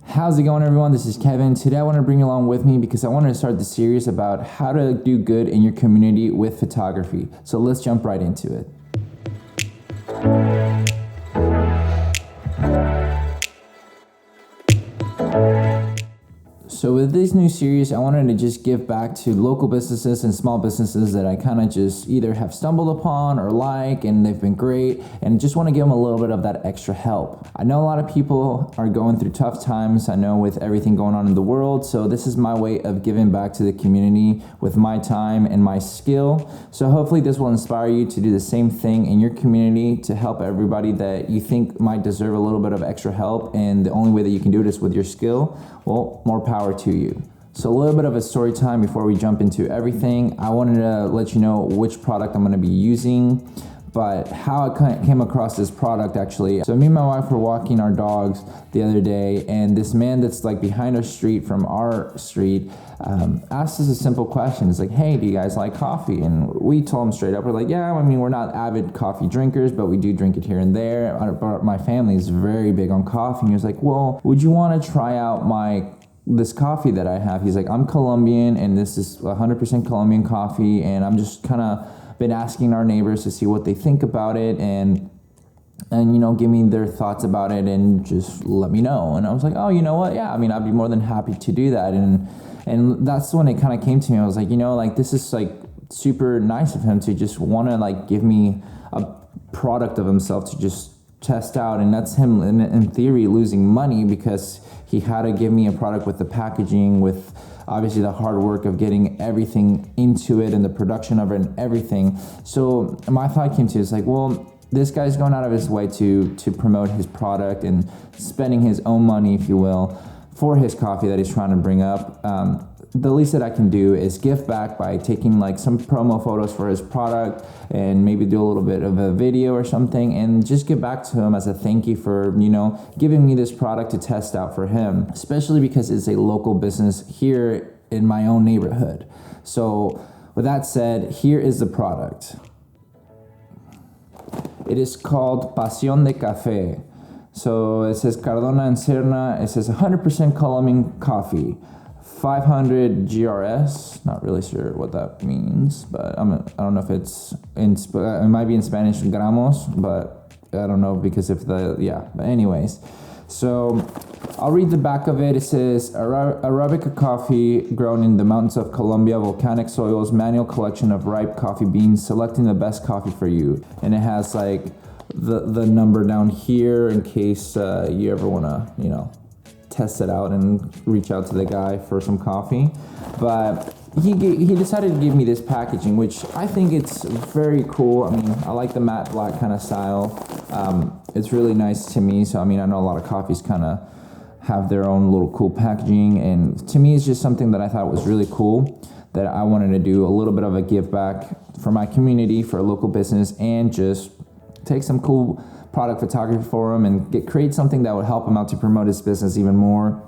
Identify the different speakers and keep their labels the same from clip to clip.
Speaker 1: How's it going, everyone? This is Kevin. Today I want to bring you along with me because I wanted to start the series about how to do good in your community with photography. So let's jump right into it. So with this new series, I wanted to just give back to local businesses and small businesses that I kind of just either have stumbled upon or like, and they've been great, and just want to give them a little bit of that extra help. I know a lot of people are going through tough times, I know, with everything going on in the world, so this is my way of giving back to the community with my time and my skill. So hopefully this will inspire you to do the same thing in your community to help everybody that you think might deserve a little bit of extra help, and the only way that you can do it is with your skill. Well, more power to you. So a little bit of a story time before we jump into everything. I wanted to let you know which product I'm going to be using, but how I came across this product actually. So me and my wife were walking our dogs the other day, and this man that's like behind our street from our street asked us a simple question. It's like, hey, do you guys like coffee? And we told him straight up, we're like, yeah, I mean, we're not avid coffee drinkers, but we do drink it here and there. My family is very big on coffee. And he was like, well, would you want to try out this coffee that I have? He's like, I'm Colombian, and this is 100% Colombian coffee, and I'm just kind of been asking our neighbors to see what they think about it, and give me their thoughts about it, and just let me know. And I was like, oh, you know what? Yeah, I mean, I'd be more than happy to do that. And that's when it kind of came to me. I was like, this is like super nice of him to just want to like give me a product of himself to just test out. And that's him in theory losing money because he had to give me a product with the packaging, with obviously the hard work of getting everything into it and the production of it and everything. So my thought came to is like, well, this guy's going out of his way to promote his product and spending his own money, if you will, for his coffee that he's trying to bring up. The least that I can do is give back by taking like some promo photos for his product and maybe do a little bit of a video or something, and just give back to him as a thank you for, giving me this product to test out for him, especially because it's a local business here in my own neighborhood. So with that said, here is the product. It is called Pasión de Café. So it says Cardona and Serna. It says 100% Colombian coffee. 500 GRS, not really sure what that means, but I don't know if it might be in Spanish, gramos, but I don't know because but anyways. So I'll read the back of it. It says Arabica coffee grown in the mountains of Colombia, volcanic soils, manual collection of ripe coffee beans, selecting the best coffee for you. And it has like the number down here in case you ever want to, test it out and reach out to the guy for some coffee. But he decided to give me this packaging, which I think it's very cool. I mean, I like the matte black kind of style. It's really nice to me. So I mean, I know a lot of coffees kind of have their own little cool packaging, and to me it's just something that I thought was really cool, that I wanted to do a little bit of a give back for my community, for a local business, and just take some cool product photography for him and create something that would help him out to promote his business even more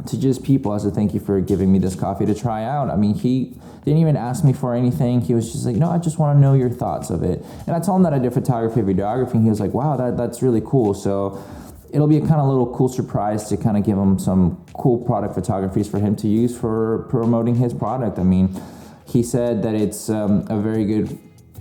Speaker 1: to just people as a thank you for giving me this coffee to try out. I mean, he didn't even ask me for anything. He was just like, no, I just want to know your thoughts of it. And I told him that I did photography, videography, and he was like, wow, that's really cool. So it'll be a kind of little cool surprise to kind of give him some cool product photographies for him to use for promoting his product. I mean, he said that it's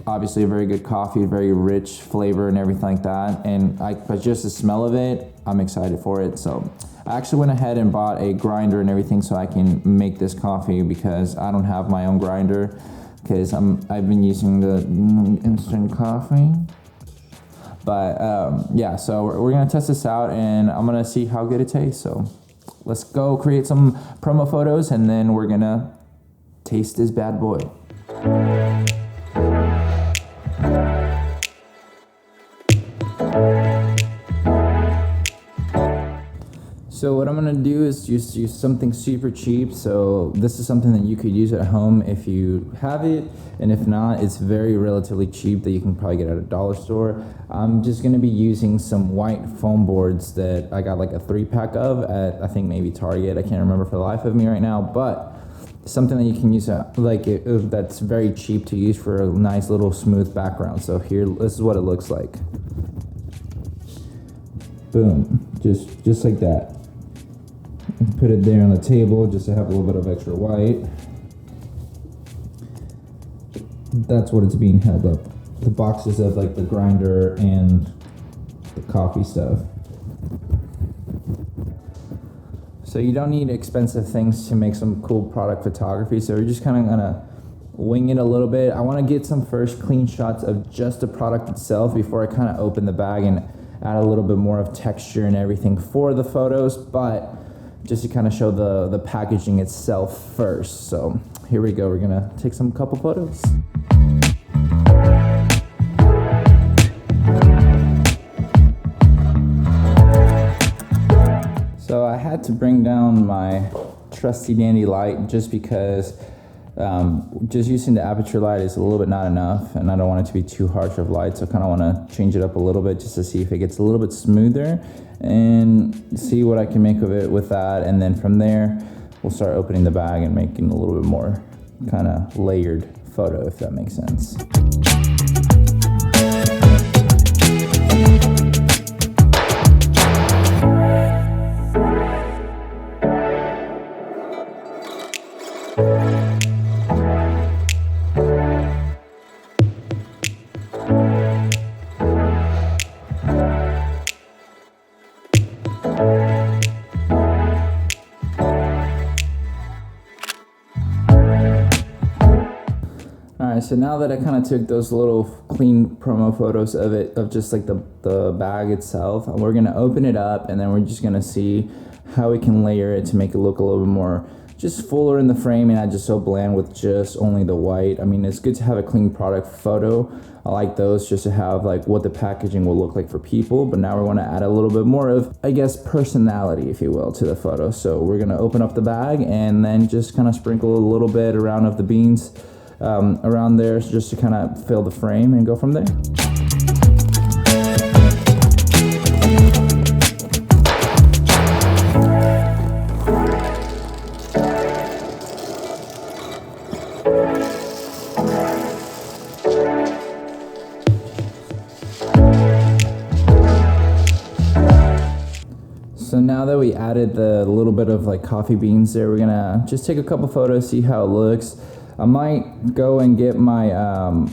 Speaker 1: obviously a very good coffee, very rich flavor and everything like that. And but just the smell of it, I'm excited for it. So I actually went ahead and bought a grinder and everything so I can make this coffee, because I don't have my own grinder, because I've been using the instant coffee. But so we're gonna test this out, and I'm gonna see how good it tastes. So let's go create some promo photos, and then we're gonna taste this bad boy. So what I'm going to do is just use something super cheap. So this is something that you could use at home if you have it, and if not, it's very relatively cheap that you can probably get at a dollar store. I'm just going to be using some white foam boards that I got like a 3-pack of at, I think, maybe Target. I can't remember for the life of me right now, but something that you can use that's very cheap to use for a nice little smooth background. So here, this is what it looks like. Boom, just like that. Put it there on the table just to have a little bit of extra white. That's what it's being held up. The boxes of like the grinder and the coffee stuff. So you don't need expensive things to make some cool product photography. So we're just kind of gonna wing it a little bit. I want to get some first clean shots of just the product itself before I kind of open the bag and add a little bit more of texture and everything for the photos, but just to kind of show the packaging itself first. So here we go. We're gonna take some couple photos. So I had to bring down my trusty dandy light just because just using the aperture light is a little bit not enough, and I don't want it to be too harsh of light, so I kind of want to change it up a little bit just to see if it gets a little bit smoother and see what I can make of it with that. And then from there we'll start opening the bag and making a little bit more kind of layered photo, if that makes sense. So now that I kind of took those little clean promo photos of it, of just like the bag itself, we're going to open it up and then we're just going to see how we can layer it to make it look a little bit more just fuller in the frame and not just so bland with just only the white. I mean, it's good to have a clean product photo. I like those just to have like what the packaging will look like for people, but now we want to add a little bit more of, I guess, personality, if you will, to the photo. So we're going to open up the bag and then just kind of sprinkle a little bit around of the beans around there just to kind of fill the frame and go from there. So now that we added the little bit of like coffee beans there, we're gonna just take a couple photos, see how it looks. I might go and get my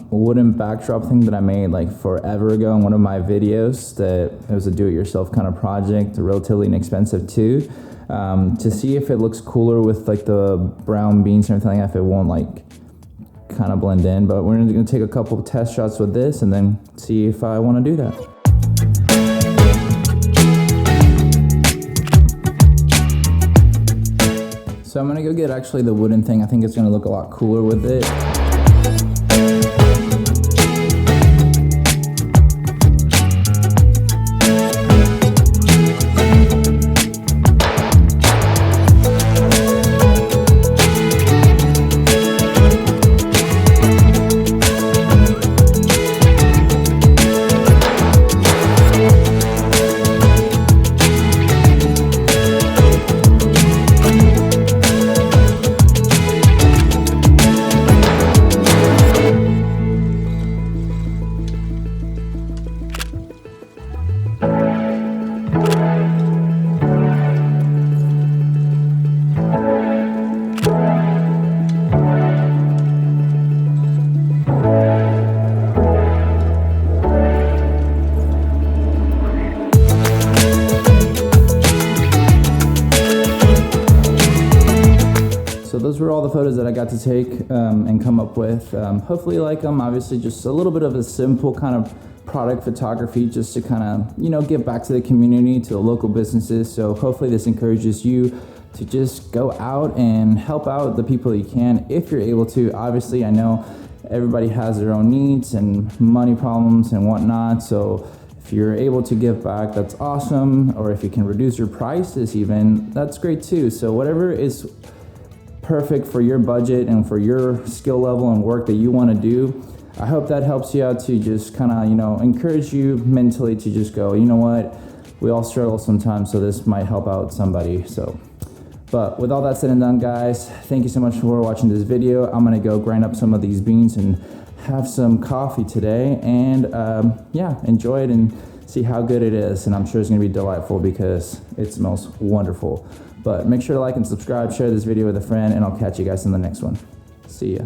Speaker 1: wooden backdrop thing that I made like forever ago in one of my videos. That it was a do-it-yourself kind of project, relatively inexpensive too, to see if it looks cooler with like the brown beans and everything, if it won't like kind of blend in. But we're gonna take a couple of test shots with this and then see if I want to do that. So I'm gonna go get actually the wooden thing. I think it's gonna look a lot cooler with it. Those were all the photos that I got to take and come up with. Hopefully you like them. Obviously just a little bit of a simple kind of product photography just to kind of, you know, give back to the community, to the local businesses. So hopefully this encourages you to just go out and help out the people you can if you're able to. Obviously, I know everybody has their own needs and money problems and whatnot. So if you're able to give back, that's awesome. Or if you can reduce your prices even, that's great too. So whatever is perfect for your budget and for your skill level and work that you want to do, I hope that helps you out to just kind of, you know, encourage you mentally to just go, you know what, we all struggle sometimes, so this might help out somebody. So, but with all that said and done, guys, thank you so much for watching this video. I'm gonna go grind up some of these beans and have some coffee today, and yeah, enjoy it and see how good it is. And I'm sure it's gonna be delightful because it smells wonderful. But make sure to like and subscribe, share this video with a friend, and I'll catch you guys in the next one. See ya.